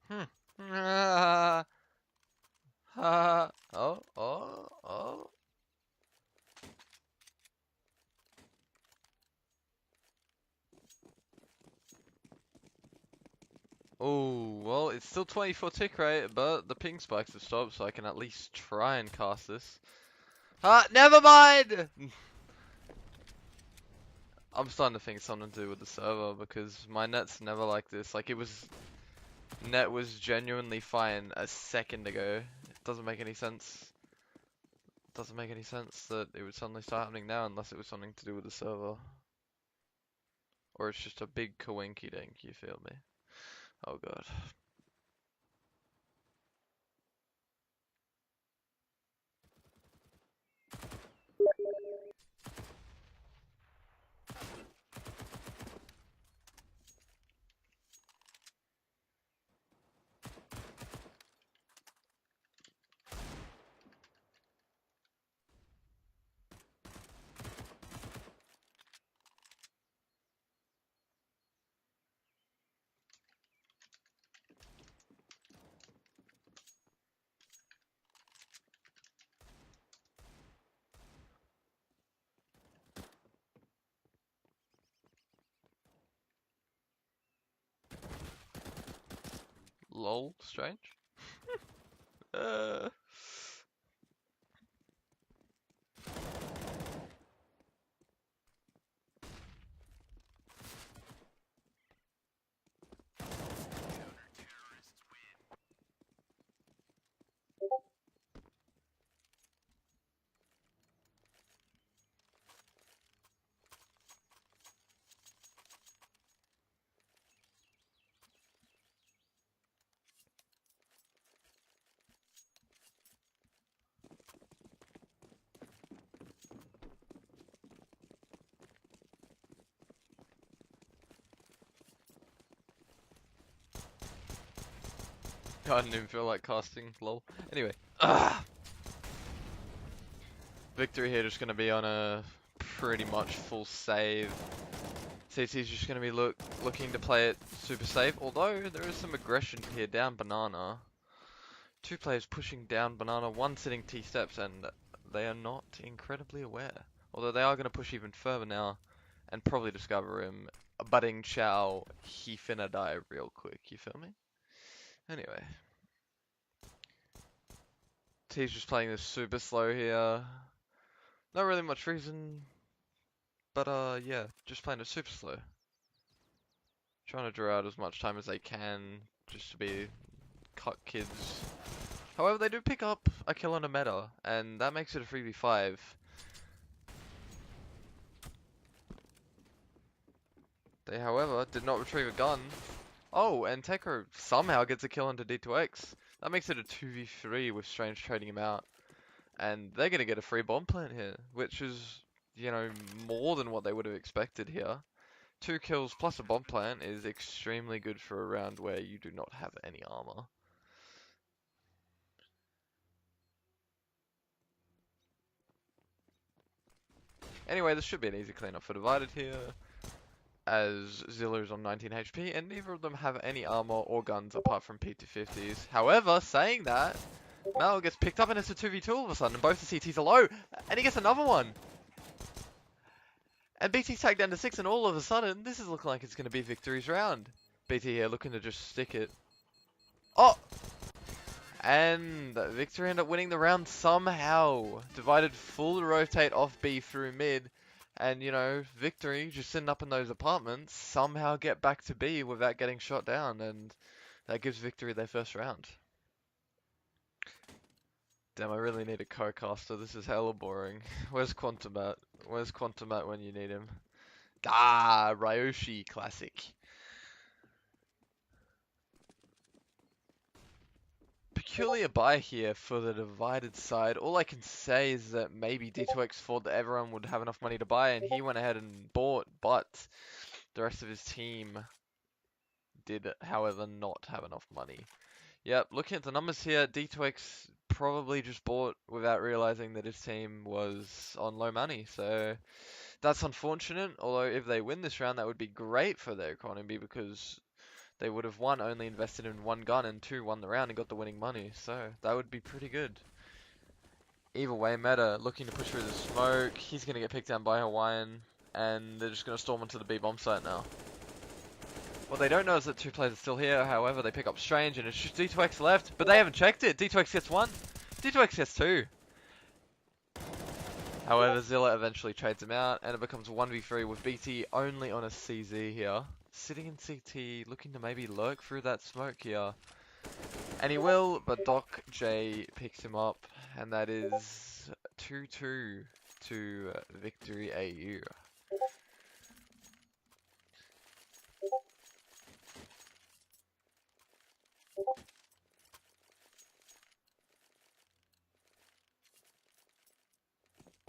Hmm. Ah, ah, oh, oh, oh. Oh, well, it's still 24 tick rate, but the ping spikes have stopped, so I can at least try and cast this. Ah, never mind! I'm starting to think it's something to do with the server, because my net's never like this. Like, net was genuinely fine a second ago. It doesn't make any sense. Doesn't make any sense that it would suddenly start happening now, unless it was something to do with the server. Or it's just a big coinky dink, you feel me? Oh god. Lol, strange. Uh, I didn't even feel like casting, lol. Anyway. Victory here just gonna be on a pretty much full save. CT's just gonna be looking to play it super safe, although there is some aggression here down banana. Two players pushing down banana, one sitting T steps, and they are not incredibly aware. Although they are gonna push even further now and probably discover him. Budding Chow, he finna die real quick, you feel me? Anyway. T's just playing this super slow here. Not really much reason, but yeah, just playing it super slow. Trying to draw out as much time as they can, just to be cut kids. However, they do pick up a kill on a meta, and that makes it a 3v5. They, however, did not retrieve a gun. Oh, and Tekro somehow gets a kill into D2X. That makes it a 2v3 with Strange trading him out. And they're going to get a free bomb plant here, which is, you know, more than what they would have expected here. 2 kills plus a bomb plant is extremely good for a round where you do not have any armor. Anyway, this should be an easy cleanup for Divided here, as Zilla's on 19 HP, and neither of them have any armor or guns apart from P250s. However, saying that, Mal gets picked up and it's a 2v2 all of a sudden, and both the CTs are low, and he gets another one! And BT's tagged down to 6, and all of a sudden, this is looking like it's going to be Victory's round. BT here looking to just stick it. Oh! And Victory end up winning the round somehow. Divided full rotate off B through mid. And, you know, Victory just sitting up in those apartments somehow get back to B without getting shot down. And that gives Victory their first round. Damn, I really need a co-caster. This is hella boring. Where's Quantum at? Where's Quantum at when you need him? Ah, Ryoshi classic. Peculiar buy here for the Divided side. All I can say is that maybe D2X thought that everyone would have enough money to buy, and he went ahead and bought, but the rest of his team did, however, not have enough money. Yep, looking at the numbers here, D2X probably just bought without realizing that his team was on low money, so that's unfortunate. Although if they win this round, that would be great for their economy, because they would have one, only invested in one gun, and two, won the round and got the winning money. So that would be pretty good. Either way, Meta looking to push through the smoke. He's going to get picked down by Hawaiian, and they're just going to storm onto the B bomb site now. What they don't know is that two players are still here. However, they pick up Strange, and it's just D2X left, but they haven't checked it. D2X gets one, D2X gets two. However, Zilla eventually trades him out, and it becomes 1v3 with BT only on a CZ here. Sitting in CT, looking to maybe lurk through that smoke here. And he will, but Doc J picks him up, and that is 2-2 to victory.au.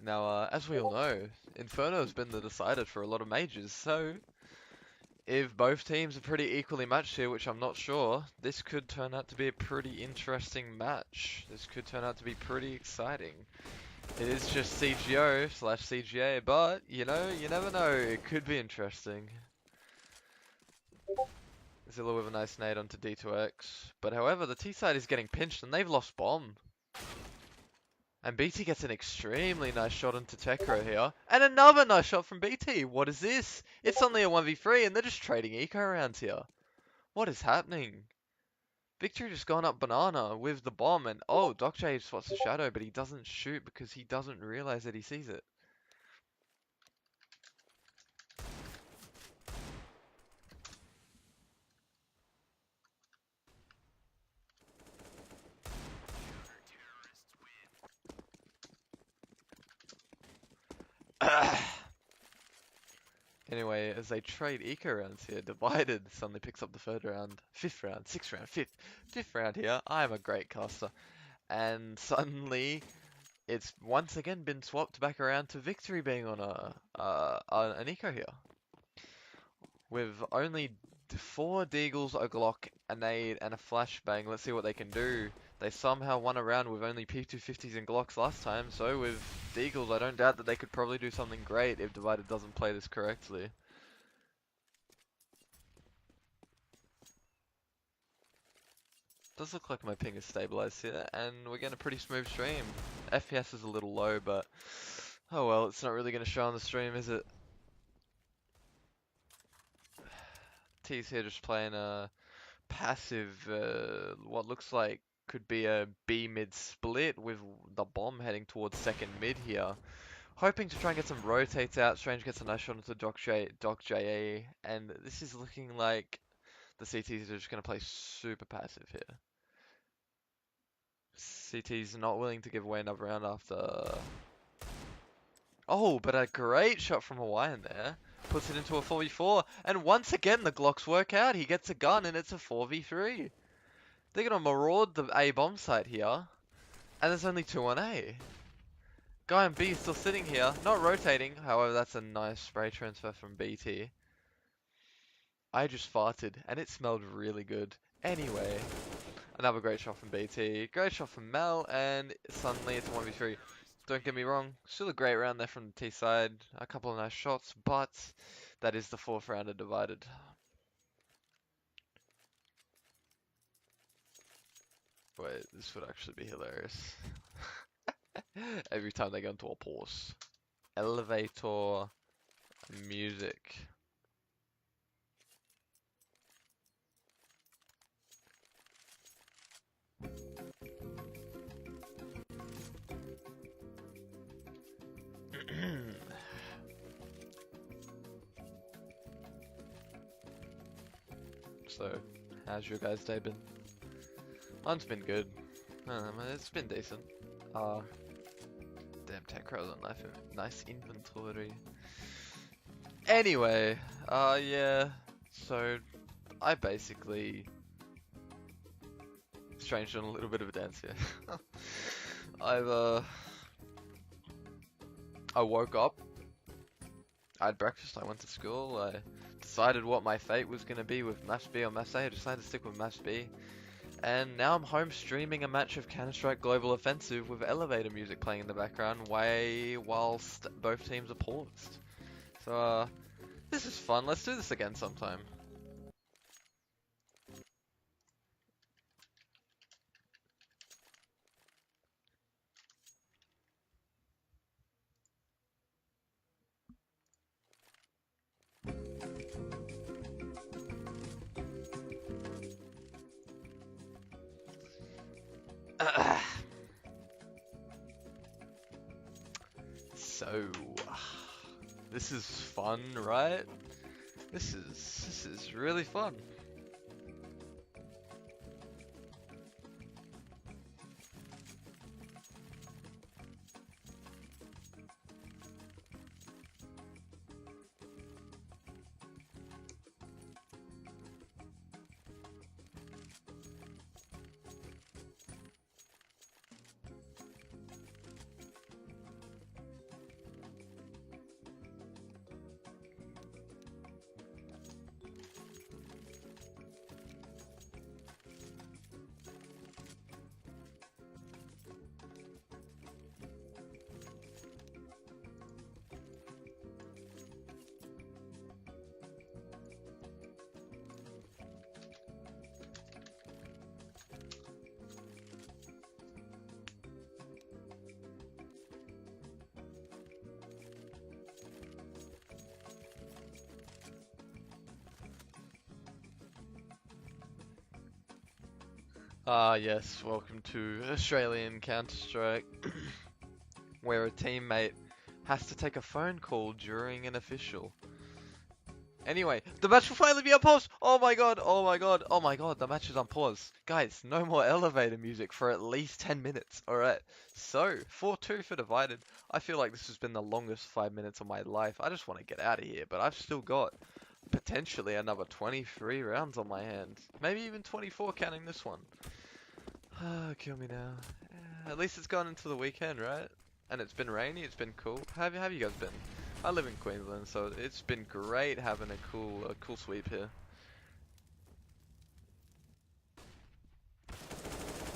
Now, as we all know, Inferno has been the decider for a lot of majors, so if both teams are pretty equally matched here, which I'm not sure, this could turn out to be a pretty interesting match. This could turn out to be pretty exciting. It is just CGO/CGA, but, you know, you never know, it could be interesting. Zilla with a nice nade onto D2X, but however, the T side is getting pinched and they've lost bomb. And BT gets an extremely nice shot into Tekro here. And another nice shot from BT. What is this? It's only a 1v3 and they're just trading eco rounds here. What is happening? Victory just gone up banana with the bomb. And oh, Doc J spots the shadow, but he doesn't shoot because he doesn't realize that he sees it. Anyway, as they trade eco rounds here, Divided suddenly picks up the third round, fifth round, sixth round, fifth round here. I am a great caster. And suddenly, it's once again been swapped back around to Victory being on an eco here. With only 4 Deagles, a Glock, a nade, and a flashbang. Let's see what they can do. They somehow won a round with only P250s and Glocks last time, so with Deagles, I don't doubt that they could probably do something great if Divided doesn't play this correctly. Does look like my ping is stabilized here, and we're getting a pretty smooth stream. FPS is a little low, but oh well, it's not really going to show on the stream, is it? T's here just playing a passive, what looks like could be a B mid split with the bomb heading towards second mid here. Hoping to try and get some rotates out. Strange gets a nice shot into Doc JA, and this is looking like the CTs are just going to play super passive here. CT's not willing to give away another round after... Oh, but a great shot from Hawaiian there. Puts it into a 4v4, and once again the Glocks work out. He gets a gun and it's a 4v3. They're gonna maraud the A bomb site here, and there's only 2 on A. Guy on B is still sitting here, not rotating. However, that's a nice spray transfer from BT. I just farted, and it smelled really good. Anyway, another great shot from BT. Great shot from Mel, and suddenly it's a 1v3. Don't get me wrong, still a great round there from the T side. A couple of nice shots, but that is the 4th round of Divided. Wait, this would actually be hilarious. Every time they go into a pause. Elevator music. So, how's your guys' day been? Mine's been good. It's been decent. Damn, Tekro's on nice inventory. Anyway, yeah. So, I basically Strange on a little bit of a dance here. I woke up. I had breakfast. I went to school. I decided what my fate was going to be with Maps B or Maps A. I decided to stick with Maps B. And now I'm home streaming a match of Counter-Strike Global Offensive with elevator music playing in the background whilst both teams are paused. So, this is fun. Let's do this again sometime. So, this is fun, right? This is really fun. Ah, yes, welcome to Australian Counter-Strike, where a teammate has to take a phone call during an official. Anyway, the match will finally be on pause! Oh my god, oh my god, oh my god, the match is on pause. Guys, no more elevator music for at least 10 minutes. Alright, so, 4-2 for Divided. I feel like this has been the longest 5 minutes of my life. I just want to get out of here, but I've still got potentially another 23 rounds on my hands. Maybe even 24 counting this one. Kill me now. At least it's gone into the weekend, right? And it's been rainy, it's been cool. How have you guys been? I live in Queensland, so it's been great having a cool sweep here.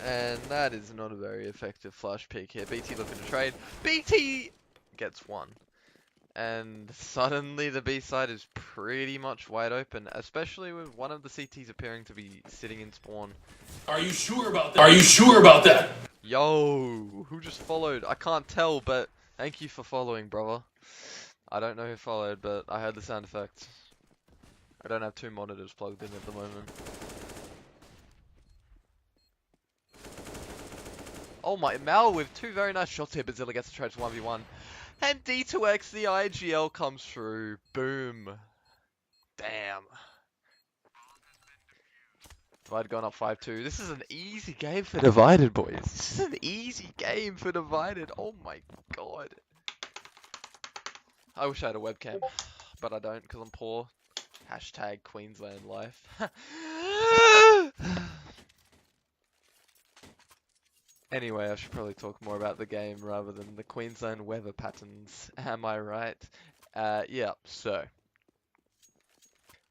And that is not a very effective flush pick here. BT looking to trade. BT gets one. And suddenly the B side is pretty much wide open, especially with one of the CTs appearing to be sitting in spawn. Are you sure about that? Are you sure about that? Yo, who just followed? I can't tell, but thank you for following, brother. I don't know who followed, but I heard the sound effect. I don't have 2 monitors plugged in at the moment. Oh my, Mal with 2 very nice shots here, but Zilla gets the trade to 1v1. And D2X, the IGL comes through. Boom. Damn. Divided gone up 5-2. This is an easy game for Divided, boys. This is an easy game for Divided. Oh my god. I wish I had a webcam, but I don't because I'm poor. Hashtag Queensland life. Anyway, I should probably talk more about the game rather than the Queensland weather patterns. Am I right? Yeah, so.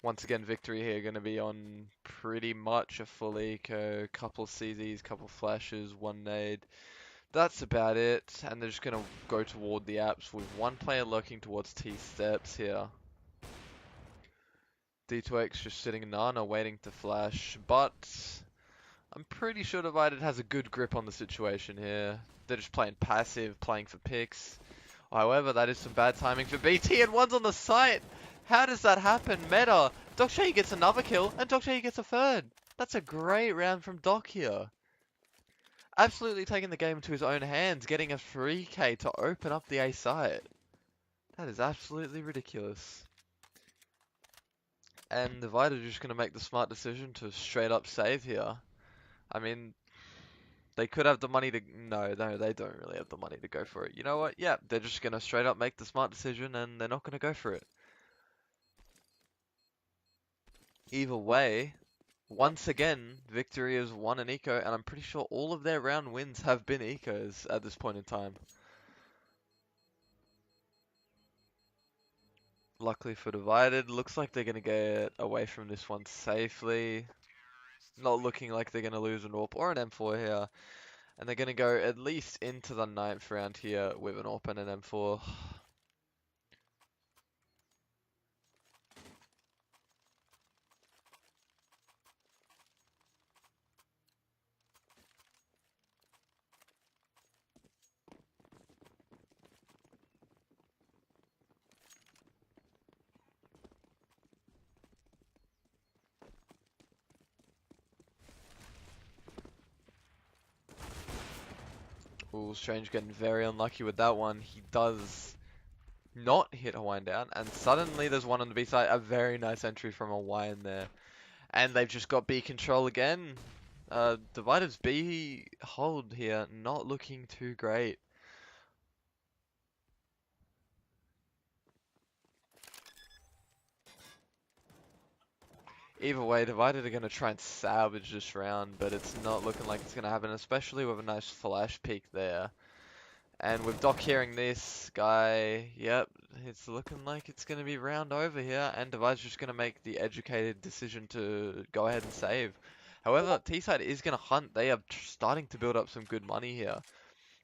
Once again, victory here going to be on pretty much a full eco, couple CZs, couple flashes, 1 nade. That's about it, and they're just going to go toward the apps with 1 player lurking towards T steps here. D2X just sitting in Nana waiting to flash, but I'm pretty sure Divided has a good grip on the situation here. They're just playing passive, playing for picks. However, that is some bad timing for BT, and one's on the site! How does that happen? Meta! Dokshay gets another kill, and Dokshay gets a 3rd. That's a great round from Doc here. Absolutely taking the game into his own hands, getting a 3k to open up the A site. That is absolutely ridiculous. And Divided are just going to make the smart decision to straight up save here. I mean, they could have the money to... No, they don't really have the money to go for it. You know what? Yeah, they're just going to straight up make the smart decision and they're not going to go for it. Either way, once again, victory is won an eco, and I'm pretty sure all of their round wins have been ecos at this point in time. Luckily for Divided, looks like they're going to get away from this one safely. Not looking like they're going to lose an AWP or an M4 here. And they're going to go at least into the 9th round here with an AWP and an M4. Ooh, Strange getting very unlucky with that one. He does not hit Hawaiian down, and suddenly there's one on the B side. A very nice entry from Hawaiian there. And they've just got B control again. Divided's B hold here, not looking too great. Either way, Divided are going to try and salvage this round, but it's not looking like it's going to happen, especially with a nice flash peek there. And with Doc hearing this guy, yep, it's looking like it's going to be round over here, and Divide's just going to make the educated decision to go ahead and save. However, T-side is going to hunt. They are starting to build up some good money here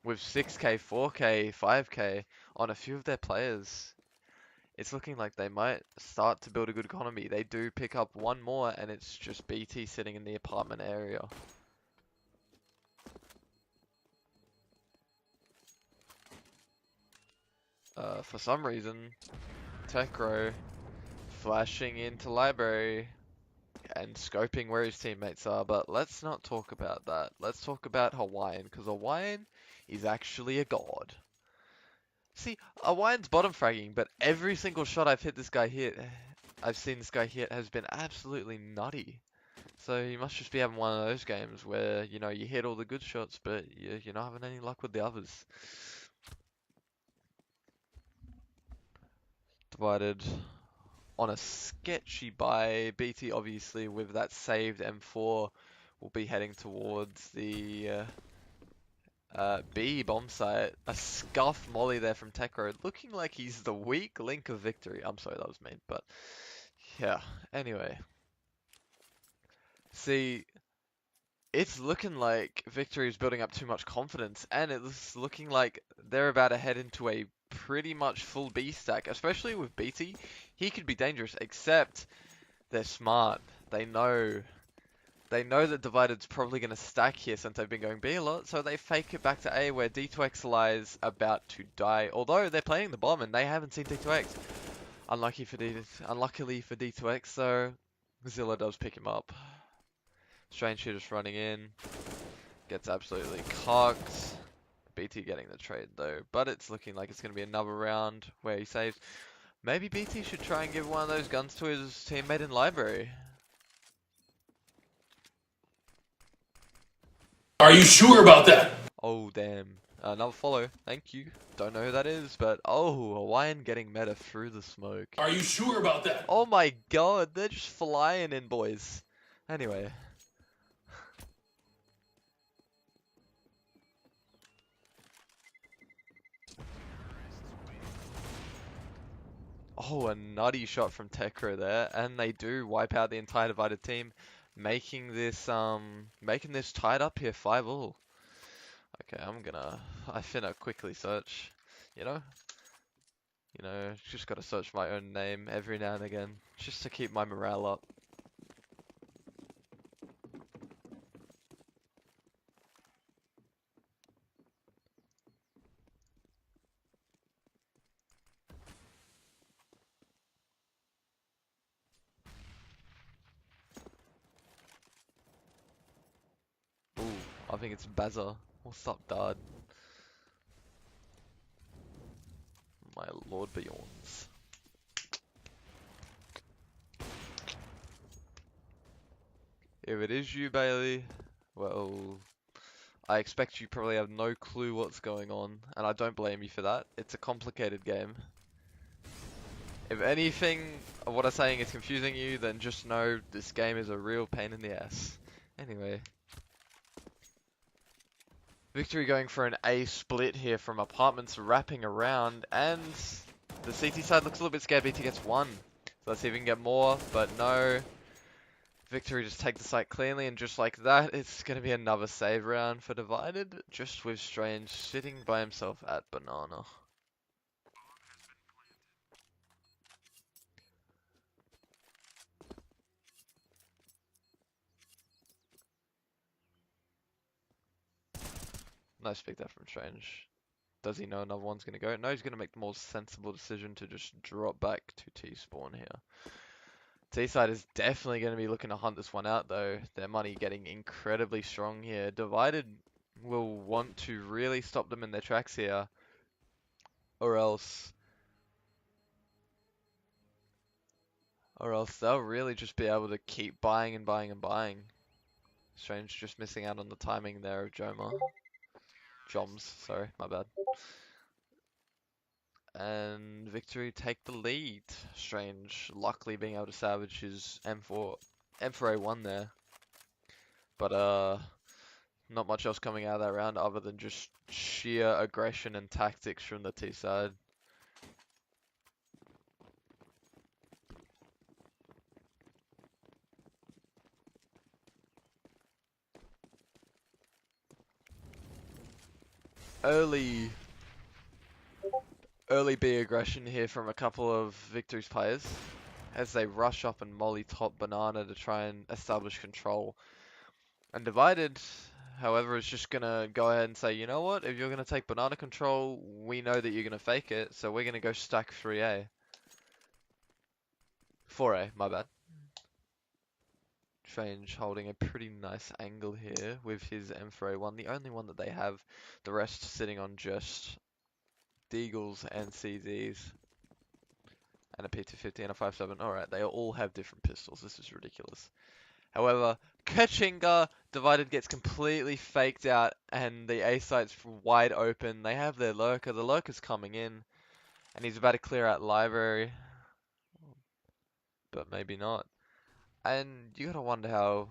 with 6k, 4k, 5k on a few of their players. It's looking like they might start to build a good economy. They do pick up one more, and it's just BT sitting in the apartment area. For some reason, Tekro flashing into library and scoping where his teammates are, but let's not talk about that. Let's talk about Hawaiian, because Hawaiian is actually a god. See, Hawaiian's bottom fragging, but every single shot I've seen this guy hit has been absolutely nutty. So you must just be having one of those games where, you know, you hit all the good shots, but you're not having any luck with the others. Divided on a sketchy buy. BT obviously with that saved M4 will be heading towards the B bomb site. A scuff molly there from Tekro, looking like he's the weak link of victory. I'm sorry, that was mean, but yeah. Anyway, see, it's looking like victory is building up too much confidence, and it's looking like they're about to head into a pretty much full B stack, especially with BT. He could be dangerous, except they're smart. They know that Divided's probably going to stack here since they've been going B a lot, so they fake it back to A where D2X lies about to die. Although they're playing the bomb and they haven't seen D2X. Unluckily for D2X, so Zilla does pick him up. Strange Shooter's running in. Gets absolutely cocked. BT getting the trade though, but it's looking like it's going to be another round where he saves. Maybe BT should try and give one of those guns to his teammate in library. Are you sure about that? Oh, damn. Another follow. Thank you. Don't know who that is, but oh, Hawaiian getting meta through the smoke. Are you sure about that? Oh my god, they're just flying in, boys. Anyway. Oh, a nutty shot from Tekro there, and they do wipe out the entire divided team, making this tied up here 5-all. Okay, I finna quickly search, you know? Just gotta search my own name every now and again, just to keep my morale up. Ooh, I think it's Bazza. What's up, Dad? My Lord Beyonds. If it is you, Bailey, well, I expect you probably have no clue what's going on, and I don't blame you for that. It's a complicated game. If anything of what I'm saying is confusing you, then just know this game is a real pain in the ass. Anyway. Victory going for an A split here from apartments wrapping around, and the CT side looks a little bit scared. BT gets one. So let's see if we can get more, but no. Victory just take the site cleanly, and just like that, it's going to be another save round for Divided, just with Strange sitting by himself at Banana. Nice pick there from Strange. Does he know another one's going to go? No, he's going to make the more sensible decision to just drop back to T-spawn here. T-side is definitely going to be looking to hunt this one out though. Their money getting incredibly strong here. Divided will want to really stop them in their tracks here, or else, they'll really just be able to keep buying and buying and buying. Strange just missing out on the timing there of Joms, sorry, my bad. And Victory take the lead. Strange, luckily being able to salvage his M4A1 there. But not much else coming out of that round other than just sheer aggression and tactics from the T side. Early B aggression here from a couple of Victory's players as they rush up and molly top Banana to try and establish control. And Divided, however, is just gonna go ahead and say, you know what, if you're gonna take Banana control, we know that you're gonna fake it, so we're gonna go stack 3A. 4A, my bad. Strange holding a pretty nice angle here with his M4A1, the only one that they have, the rest sitting on just Deagles and CZs. And a P250 and a 5.7. Alright, they all have different pistols. This is ridiculous. However, Kachinga Divided gets completely faked out and the A site's wide open. They have their lurker. The lurker's coming in and he's about to clear out library. But maybe not. And you gotta wonder how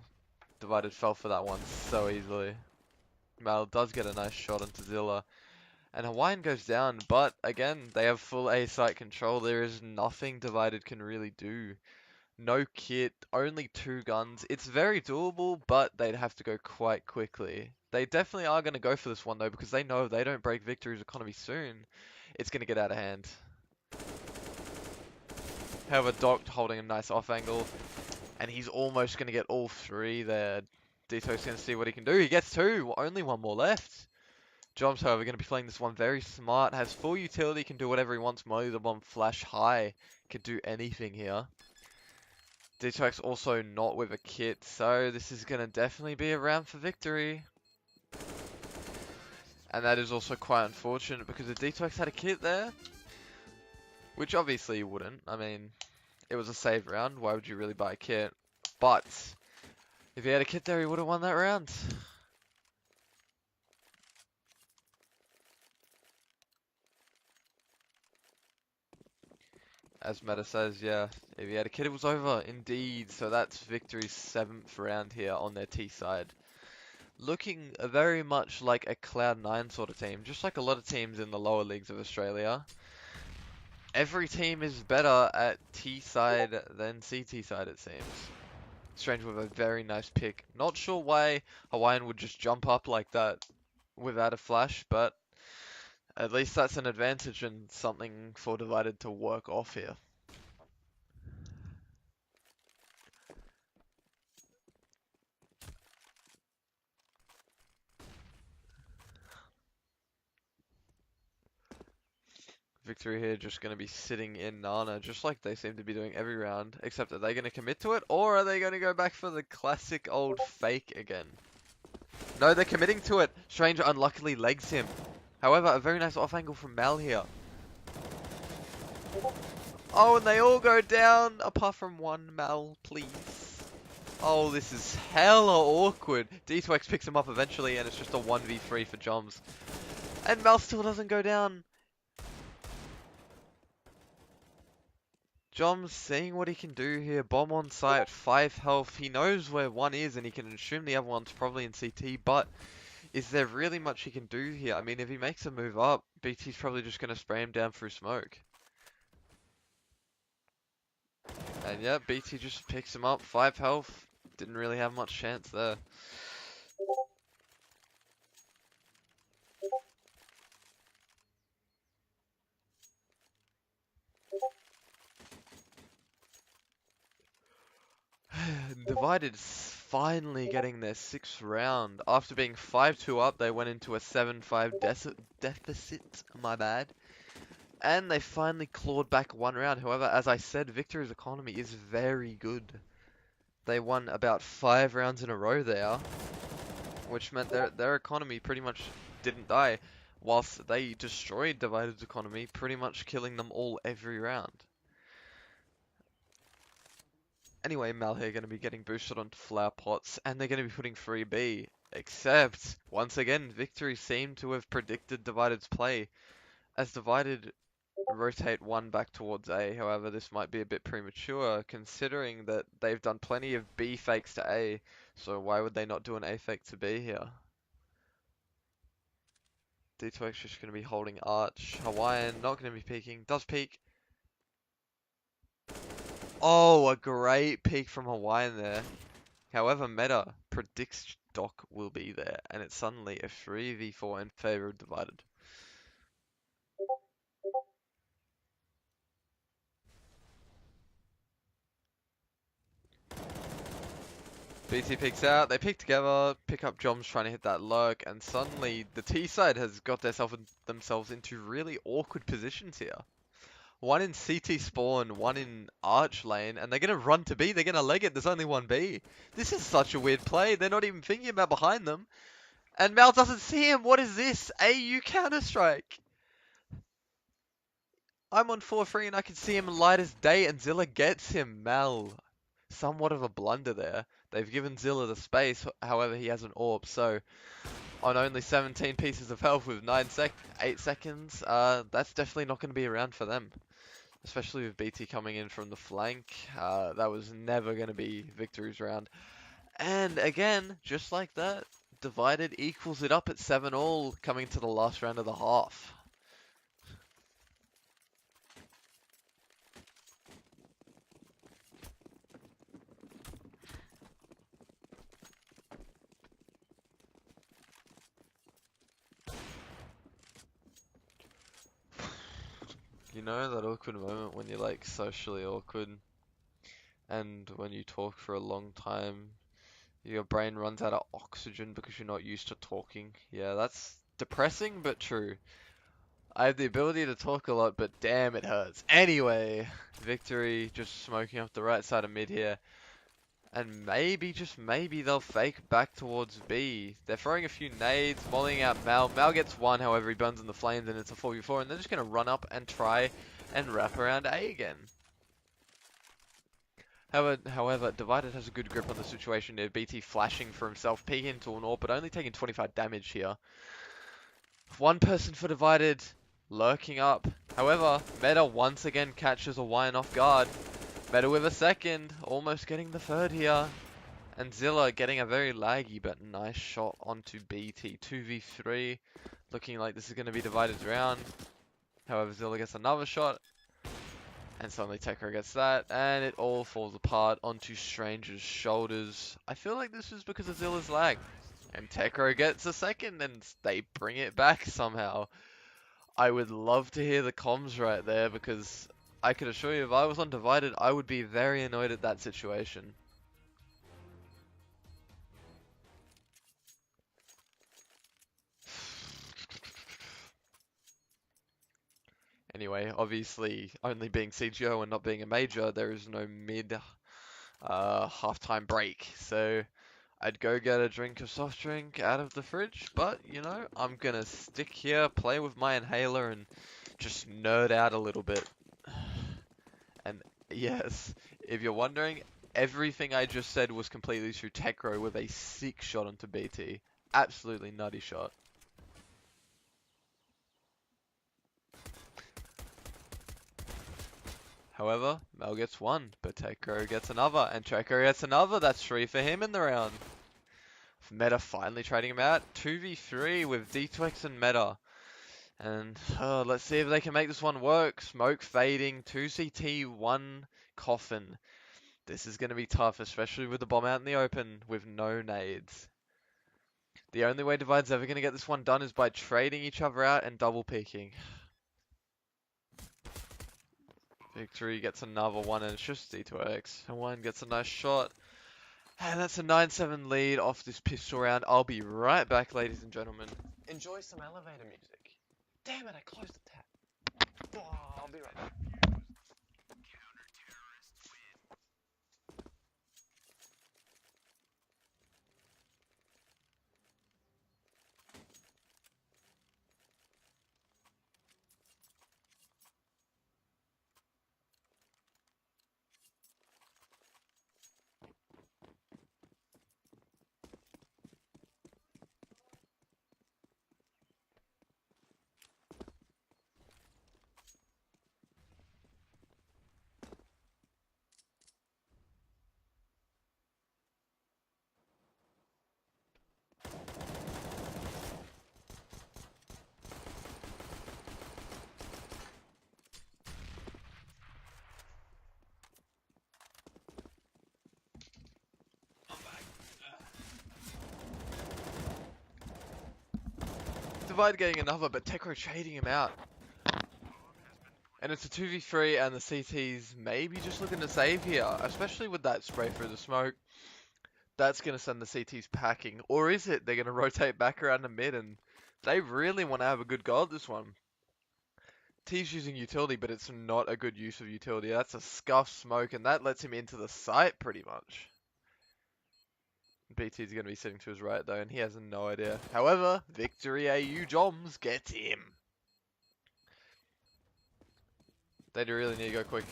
Divided fell for that one so easily. Mal does get a nice shot into Zilla. And Hawaiian goes down, but again, they have full A site control. There is nothing Divided can really do. No kit, only 2 guns. It's very doable, but they'd have to go quite quickly. They definitely are going to go for this one though, because they know if they don't break Victory's economy soon, it's going to get out of hand. However, Doc holding a nice off angle, and he's almost going to get all 3 there. Deto's going to see what he can do. He gets 2, only 1 more left. Jobs, however, going to be playing this one very smart, has full utility, can do whatever he wants. Molly the bomb flash high, can do anything here. D2X also not with a kit, so this is going to definitely be a round for Victory. And that is also quite unfortunate because if D2X had a kit there, which obviously you wouldn't, I mean, it was a save round, why would you really buy a kit? But, if he had a kit there, he would have won that round. As Meta says, yeah, if he had a kit, it was over, indeed. So that's Victory's 7th round here on their T side. Looking very much like a Cloud9 sort of team, just like a lot of teams in the lower leagues of Australia. Every team is better at T side than CT side, it seems. Strange with a very nice pick. Not sure why Hawaiian would just jump up like that without a flash, but at least that's an advantage and something for Divided to work off here. Victory here just going to be sitting in Nana, just like they seem to be doing every round, except are they going to commit to it, or are they going to go back for the classic old fake again? No, they're committing to it. Strange unluckily legs him. However, a very nice off angle from Mal here. Oh, and they all go down, apart from one. Mal, please. Oh, this is hella awkward. D2X picks him up eventually, and it's just a 1v3 for Joms. And Mal still doesn't go down. Joms seeing what he can do here. Bomb on site, 5 health. He knows where one is, and he can assume the other one's probably in CT, but is there really much he can do here? I mean, if he makes a move up, BT's probably just going to spray him down through smoke. And yeah, BT just picks him up, 5 health. Didn't really have much chance there. Divided finally getting their 6th round. After being 5-2 up, they went into a 7-5 deficit, my bad. And they finally clawed back 1 round. However, as I said, Victory's economy is very good. They won about 5 rounds in a row there. which meant their economy pretty much didn't die, whilst they destroyed Divided's economy, pretty much killing them all every round. Anyway, Malhair are going to be getting boosted onto flower pots, and they're going to be putting free B. Except, once again, Victory seem to have predicted Divided's play, as Divided rotate one back towards A. However, this might be a bit premature, considering that they've done plenty of B fakes to A, so why would they not do an A fake to B here? D2X just going to be holding Arch. Hawaiian not going to be peeking. Does peek. Oh, a great peek from Hawaiian there. However, Meta predicts Doc will be there, and it's suddenly a 3v4 in favor of Divided. BT peeks out, they peek together, pick up Joms trying to hit that lurk, and suddenly the T side has got themselves into really awkward positions here. One in CT spawn, one in Arch lane, and they're going to run to B, they're going to leg it, there's only one B. This is such a weird play, they're not even thinking about behind them. And Mal doesn't see him, what is this? AU Counter-Strike! I'm on 4-3 and I can see him light as day, and Zilla gets him. Mal, somewhat of a blunder there. They've given Zilla the space, however he has an AWP, so on only 17 pieces of health with 8 seconds, that's definitely not going to be around for them. Especially with BT coming in from the flank, that was never going to be Victory's round. And again, just like that, Divided equals it up at 7-all coming to the last round of the half. You know that awkward moment when you're like socially awkward and when you talk for a long time, your brain runs out of oxygen because you're not used to talking. Yeah, that's depressing but true. I have the ability to talk a lot, but damn, it hurts. Anyway, Victory just smoking up the right side of mid here. And maybe, just maybe, they'll fake back towards B. They're throwing a few nades, volleying out Mal. Mal gets one, however, he burns in the flames, and it's a 4v4, and they're just going to run up and try and wrap around A again. However, Divided has a good grip on the situation here. BT flashing for himself, peeking into an AWP, but only taking 25 damage here. One person for Divided, lurking up. However, Meta once again catches a Hawaiian off guard. Meta with a second, almost getting the third here. And Zilla getting a very laggy but nice shot onto BT. 2v3, looking like this is going to be Divided's round. However, Zilla gets another shot. And suddenly Tekra gets that, and it all falls apart onto Stranger's shoulders. I feel like this is because of Zilla's lag. And Tekra gets a second, and they bring it back somehow. I would love to hear the comms right there, because I can assure you if I was on Divided, I would be very annoyed at that situation. Anyway, obviously, only being CGO and not being a major, there is no mid halftime break. So I'd go get a drink of soft drink out of the fridge, but you know, I'm gonna stick here, play with my inhaler, and just nerd out a little bit. And yes, if you're wondering, everything I just said was completely true. Tekro with a sick shot onto BT. Absolutely nutty shot. However, Mel gets one, but Tekro gets another, and Tekro gets another. That's 3 for him in the round. Meta finally trading him out. 2v3 with D2X and Meta. And let's see if they can make this one work. Smoke fading, 2CT, 1 coffin. This is going to be tough, especially with the bomb out in the open with no nades. The only way Divide's ever going to get this one done is by trading each other out and double peeking. Victory gets another one, and it's just D2X. And one gets a nice shot. And that's a 9-7 lead off this pistol round. I'll be right back, ladies and gentlemen. Enjoy some elevator music. Damn it, I closed the tab. Oh, I'll be right back. Divide getting another, but Tekro trading him out. And it's a 2v3, and the CT's maybe just looking to save here, especially with that spray through the smoke. That's going to send the CTs packing. Or is it? They're going to rotate back around the mid, and they really want to have a good go at this one. T's using utility, but it's not a good use of utility. That's a scuff smoke, and that lets him into the site pretty much. BT's going to be sitting to his right, though, and he has no idea. However, victory.au Joms gets him. They do really need to go quick.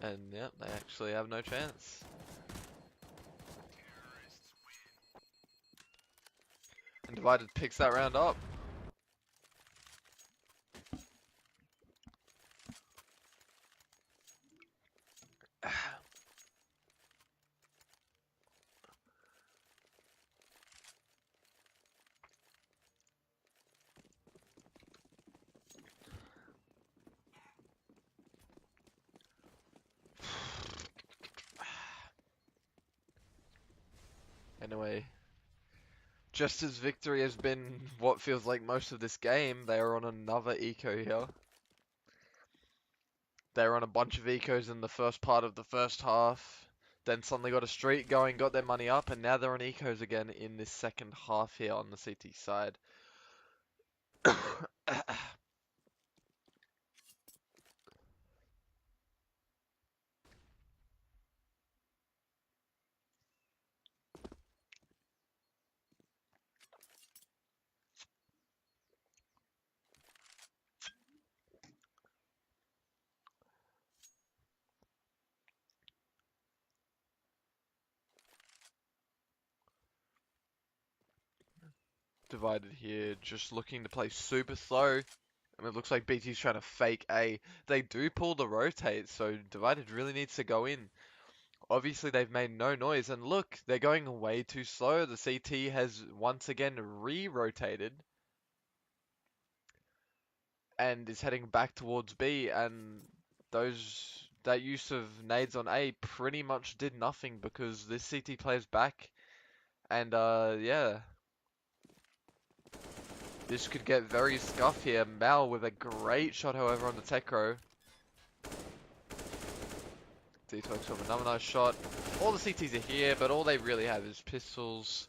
And, yep, they actually have no chance. And Divided picks that round up. Anyway, just as victory has been what feels like most of this game, they are on another eco here. They were on a bunch of ecos in the first part of the first half, then suddenly got a streak going, got their money up, and now they're on ecos again in this second half here on the CT side. Divided here, just looking to play super slow. And it looks like BT's trying to fake A. They do pull the rotate, so Divided really needs to go in. Obviously, they've made no noise, and look, they're going way too slow. The CT has once again re-rotated and is heading back towards B, and that use of nades on A pretty much did nothing because this CT player's back, and yeah. This could get very scuff here. Mal with a great shot, however, on the Tekro. D-Tox with another nice shot. All the CTs are here, but all they really have is pistols.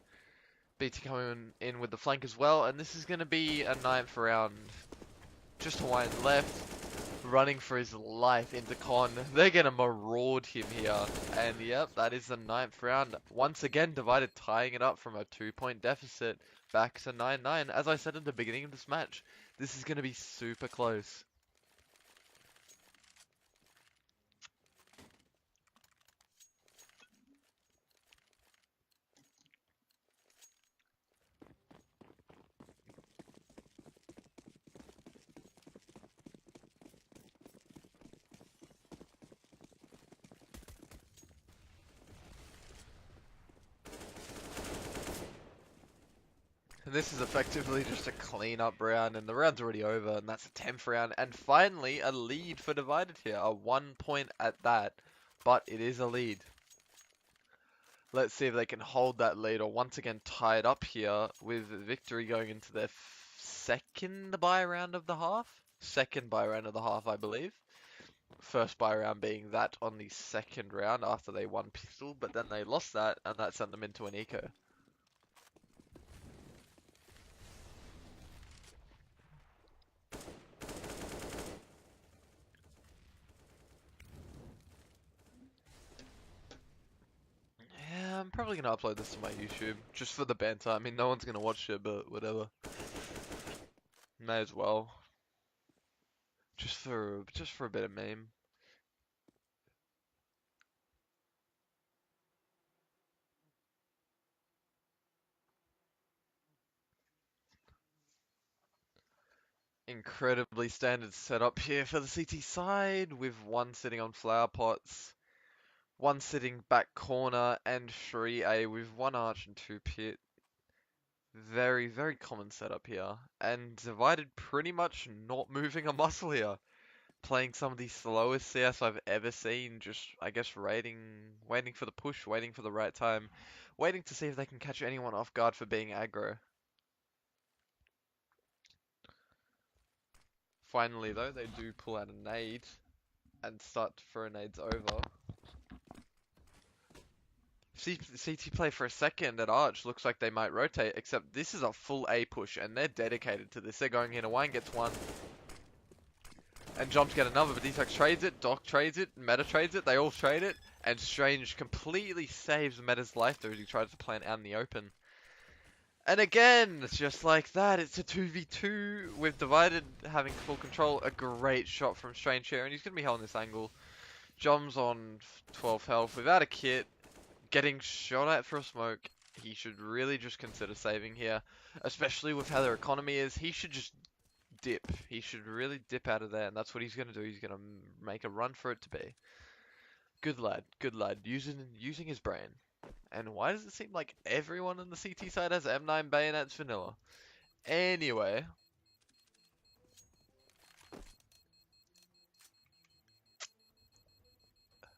BT coming in with the flank as well, and this is going to be a 9th round. Just Hawaiian left, running for his life into Con. They're going to maraud him here, and yep, that is the 9th round. Once again, Divided tying it up from a 2-point deficit back to 9-9. As I said at the beginning of this match, this is going to be super close. And this is effectively just a clean-up round, and the round's already over, and that's a 10th round. And finally, a lead for Divided here. A 1 point at that, but it is a lead. Let's see if they can hold that lead, or once again tie it up here, with victory going into their second buy round of the half? Second buy round of the half, I believe. First buy round being that on the second round after they won pistol, but then they lost that, and that sent them into an eco. Yeah, I'm probably gonna upload this to my YouTube, just for the banter. I mean, no one's gonna watch it, but whatever. May as well. Just for a bit of meme. Incredibly standard setup here for the CT side, with one sitting on flower pots, one sitting back corner, and 3A with one arch and two pit. Very, very common setup here. And Divided pretty much not moving a muscle here. Playing some of the slowest CS I've ever seen. Just, I guess, waiting for the push, waiting for the right time. Waiting to see if they can catch anyone off guard for being aggro. Finally though, they do pull out a nade and start to throw nades over. CT play for a second at Arch looks like they might rotate, except this is a full A push and they're dedicated to this. They're going in, Wine gets one. And Jumps get another, but Detox trades it, Doc trades it, Meta trades it, they all trade it, and Strange completely saves Meta's life there as he tries to plant out in the open. And again, just like that, it's a 2v2 with Divided having full control. A great shot from Strange here, and he's going to be held in this angle. Jum's on 12 health without a kit, getting shot at for a smoke. He should really just consider saving here, especially with how their economy is. He should just dip. He should really dip out of there, and that's what he's going to do. He's going to make a run for it to be. Good lad, using his brain. And why does it seem like everyone on the CT side has M9 bayonets vanilla? Anyway.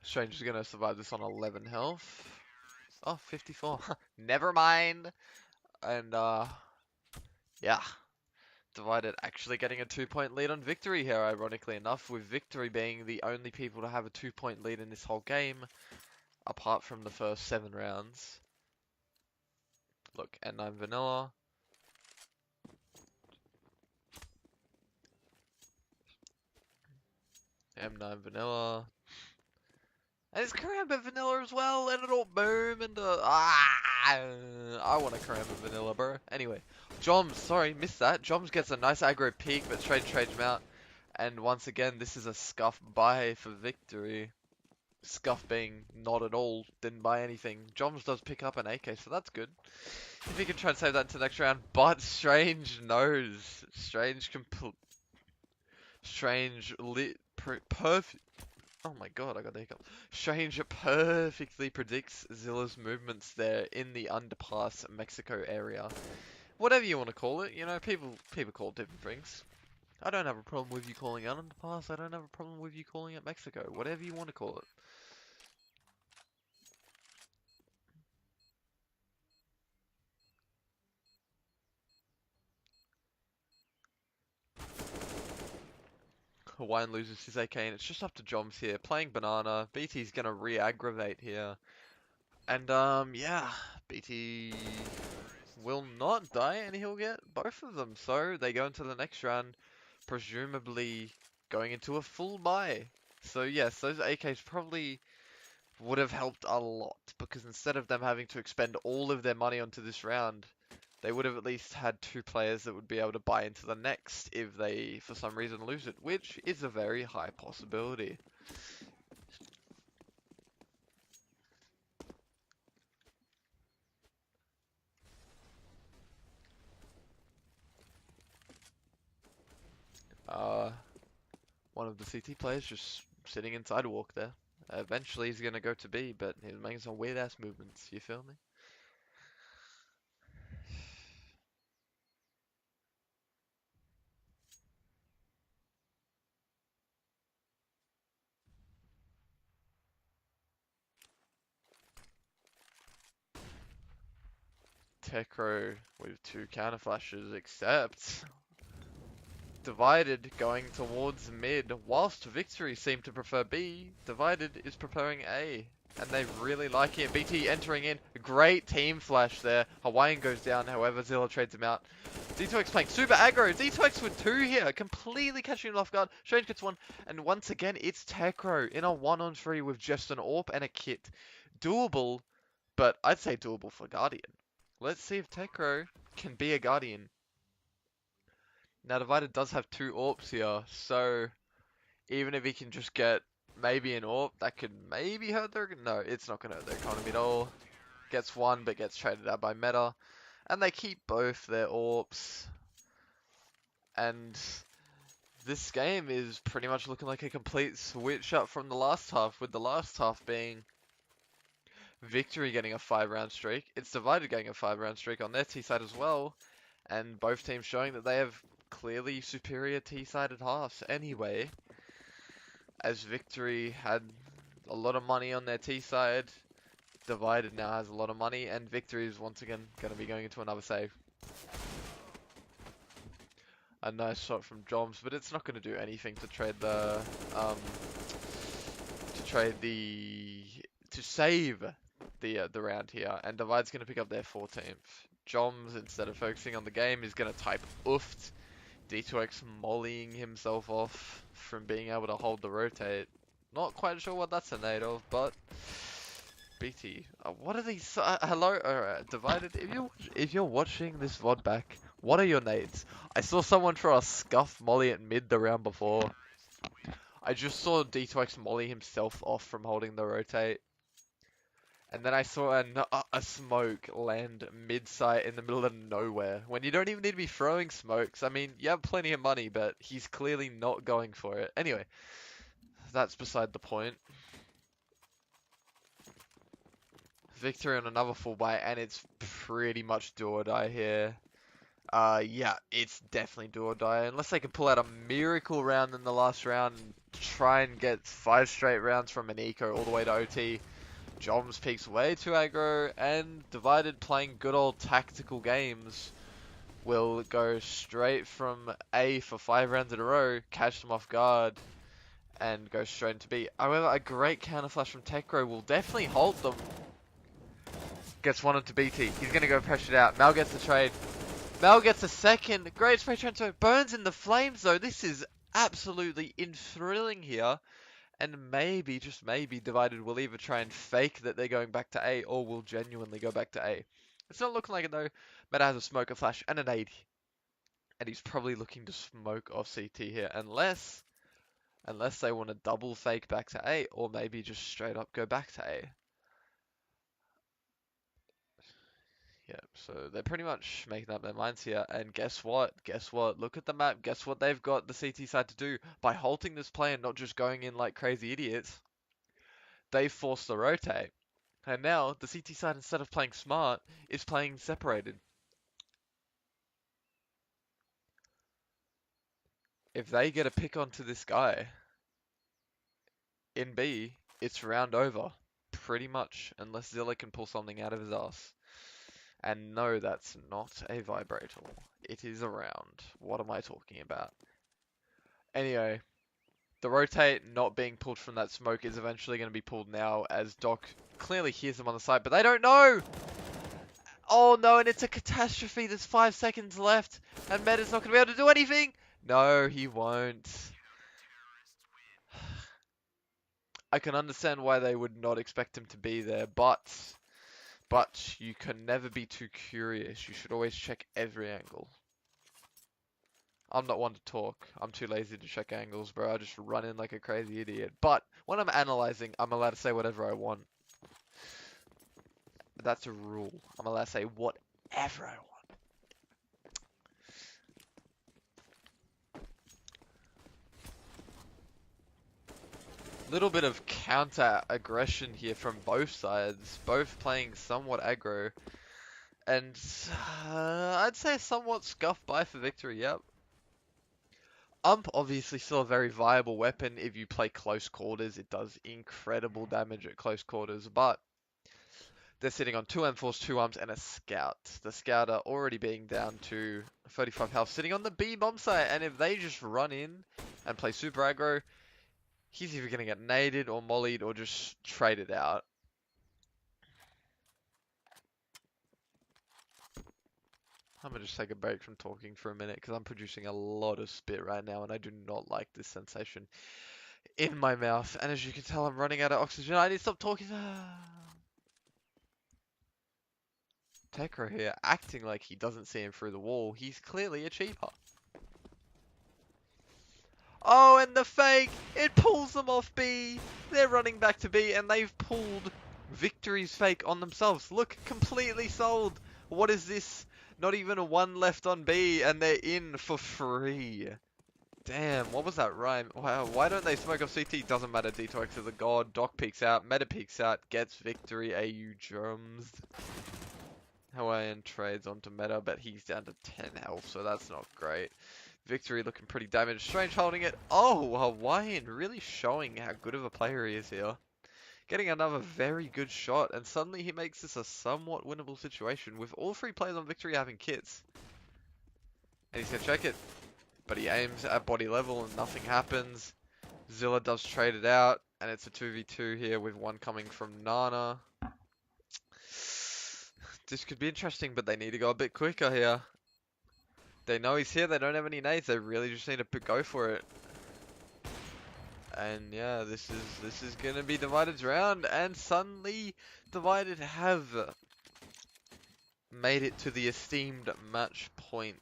Strange is going to survive this on 11 health. Oh, 54. Never mind. And, yeah. Divided actually getting a 2-point lead on Victory here, ironically enough, with Victory being the only people to have a 2-point lead in this whole game, apart from the first 7 rounds. Look, N9 vanilla. M9 vanilla. And it's Karamba vanilla as well, and it'll boom and I want a Karamba vanilla, bro. Anyway, Joms, sorry, missed that. Joms gets a nice aggro peek, but Strange trades him out. And once again, this is a scuff buy for Victory. Scuff being not at all, didn't buy anything. Joms does pick up an AK, so that's good. If he can try and save that into the next round, but Strange knows. Strange lit perfect. Oh my god, I got the hiccup. Strange perfectly predicts Zilla's movements there in the underpass Mexico area. Whatever you want to call it, you know, people call it different things. I don't have a problem with you calling it underpass, I don't have a problem with you calling it Mexico. Whatever you want to call it. Hawaiian loses his AK and it's just up to Joms here. Playing Banana. BT's gonna re-aggravate here. And yeah, BT will not die and he'll get both of them. So they go into the next round, presumably going into a full buy. So yes, those AKs probably would have helped a lot because instead of them having to expend all of their money onto this round, they would have at least had 2 players that would be able to buy into the next if they, for some reason, lose it, which is a very high possibility. One of the CT players just sitting inside a walk there. Eventually he's gonna go to B, but he's making some weird ass movements, you feel me? Tekro with 2 counter flashes, except Divided going towards mid, whilst Victory seem to prefer B, Divided is preferring A. And they really like it. BT entering in, great team flash there. Hawaiian goes down, however, Zilla trades him out. D2X playing super aggro. D2X with 2 here, completely catching him off guard. Strange gets 1, and once again, it's Tekro in a 1-on-3 with just an AWP and a kit. Doable, but I'd say doable for Guardian. Let's see if Tekro can be a Guardian. Now, Divided does have 2 AWPs here, so even if he can just get maybe an AWP, that could maybe hurt their... No, it's not going to hurt their economy at all. Gets 1, but gets traded out by Meta. And they keep both their AWPs. And this game is pretty much looking like a complete switch up from the last half, with the last half being Victory getting a 5-round streak. It's Divided getting a 5-round streak on their T side as well. And both teams showing that they have clearly superior T-sided halves. Anyway, as Victory had a lot of money on their T side, Divided now has a lot of money, and Victory is once again going to be going into another save. a nice shot from Joms, but it's not going to do anything to trade the um to trade the to save the round here. And Divide's going to pick up their 14th. Joms, instead of focusing on the game, is going to type oofed. D2X mollying himself off from being able to hold the rotate. Not quite sure what that's a nade of, but BT. What are these? Hello, Divided. If you're watching this VOD back, what are your nades? I saw someone try a scuff molly at mid the round before. I just saw D2X molly himself off from holding the rotate. And then I saw a smoke land mid-site in the middle of nowhere. When you don't even need to be throwing smokes. I mean, you have plenty of money, but he's clearly not going for it. Anyway, that's beside the point. Victory on another full buy, and it's pretty much do or die here. Yeah, it's definitely do or die. Unless they can pull out a miracle round in the last round and try and get 5 straight rounds from an eco all the way to OT. Joms peaks way too aggro, and Divided, playing good old tactical games, will go straight from A for 5 rounds in a row, catch them off guard, and go straight into B. However, a great counter flash from Tekro will definitely hold them. Gets one into BT. He's going to go pressure it out. Mal gets the trade. Mal gets a second. Great spray transfer. Burns in the flames, though. This is absolutely enthralling here. And maybe, just maybe, Divided will either try and fake that they're going back to A, or will genuinely go back to A. It's not looking like it, though. Meta has a smoke, a flash, and an 80. And he's probably looking to smoke off CT here. Unless they want to double fake back to A, or maybe just straight up go back to A. Yeah, so they're pretty much making up their minds here. And guess what? Guess what? Look at the map. Guess what they've got the CT side to do? By halting this play and not just going in like crazy idiots, they force the rotate. And now the CT side, instead of playing smart, is playing separated. If they get a pick onto this guy in B, it's round over. Pretty much. Unless Zilla can pull something out of his ass. And no, that's not a vibrator. It is a round. What am I talking about? Anyway, the rotate not being pulled from that smoke is eventually going to be pulled now, as Doc clearly hears them on the side, but they don't know! Oh no, and it's a catastrophe. There's 5 seconds left, and Meta's not going to be able to do anything! No, he won't. I can understand why they would not expect him to be there, but you can never be too curious. You should always check every angle. I'm not one to talk. I'm too lazy to check angles, bro. I just run in like a crazy idiot. But when I'm analyzing, I'm allowed to say whatever I want. That's a rule. I'm allowed to say whatever I want. Little bit of counter aggression here from both sides. Both playing somewhat aggro. And I'd say somewhat scuffed by for victory, yep. Obviously still a very viable weapon if you play close quarters. It does incredible damage at close quarters, but they're sitting on 2 M4s, 2 arms, and a scout. The scouter already being down to 35 health, sitting on the B bomb site, and if they just run in and play super aggro, he's either going to get naded or mollied or just traded out. I'm going to just take a break from talking for a minute because I'm producing a lot of spit right now and I do not like this sensation in my mouth. And as you can tell, I'm running out of oxygen. I need to stop talking. Tekro here, acting like he doesn't see him through the wall. He's clearly a cheaper. Oh, and the fake! It pulls them off B! They're running back to B and they've pulled Victory's fake on themselves. Look, completely sold! What is this? Not even a 1 left on B and they're in for free. Damn, what was that rhyme? Wow, why don't they smoke off CT? Doesn't matter, D2X is a god. Doc peeks out, Meta peeks out, gets victory.au drums. Hawaiian trades onto Meta, but he's down to 10 health, so that's not great. Victory looking pretty damaged. Strange holding it. Oh, Hawaiian really showing how good of a player he is here. Getting another very good shot, and suddenly he makes this a somewhat winnable situation with all 3 players on Victory having kits. And he's going to check it. but he aims at body level and nothing happens. Zilla does trade it out, and it's a 2v2 here with one coming from Nana. This could be interesting, but they need to go a bit quicker here. They know he's here, they don't have any nades, they really just need to go for it. And yeah, this is gonna be Divided's round, and suddenly Divided have made it to the esteemed match point.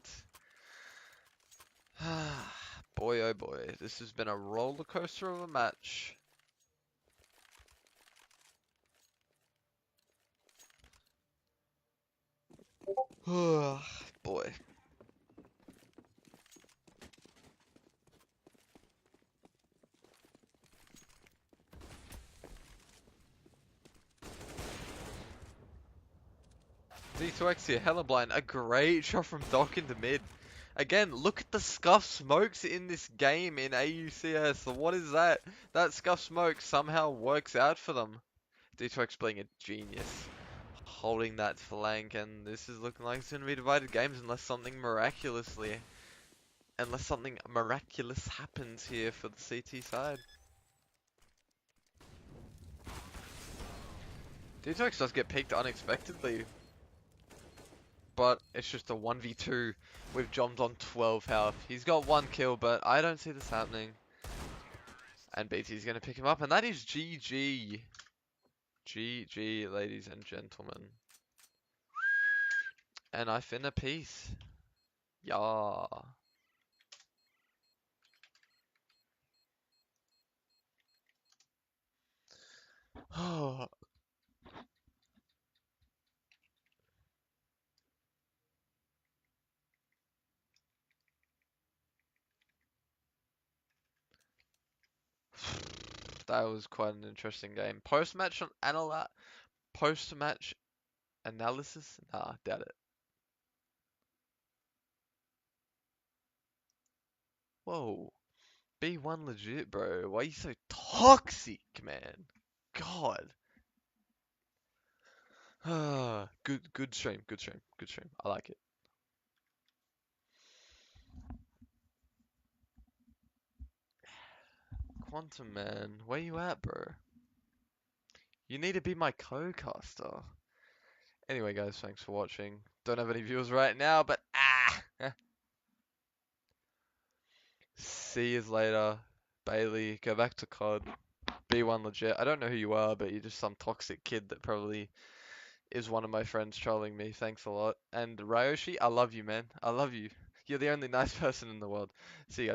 Boy oh boy, this has been a roller coaster of a match. Boy. D2X here, hella blind. A great shot from Doc into mid. Again, look at the scuff smokes in this game in AUCS. What is that? That scuff smoke somehow works out for them. D2X being a genius. Holding that flank, and this is looking like it's going to be divided games unless something miraculous happens here for the CT side. D2X does get picked unexpectedly, but it's just a 1v2 with Joms on 12 health. He's got one kill, but I don't see this happening. And BT's going to pick him up, and that is GG. GG, ladies and gentlemen. And I finna peace. Yeah. Oh. That was quite an interesting game. Post-match analysis? Nah, doubt it. Whoa. B1 legit, bro. Why are you so toxic, man? God. Good stream, good stream, good stream. I like it. Quantum man, where you at, bro? You need to be my co-caster. Anyway, guys, thanks for watching. Don't have any viewers right now, but see you later. Bailey, go back to COD. B1 legit. I don't know who you are, but you're just some toxic kid that probably is one of my friends trolling me. Thanks a lot. And Ryoshi, I love you, man. I love you. You're the only nice person in the world. See you guys later.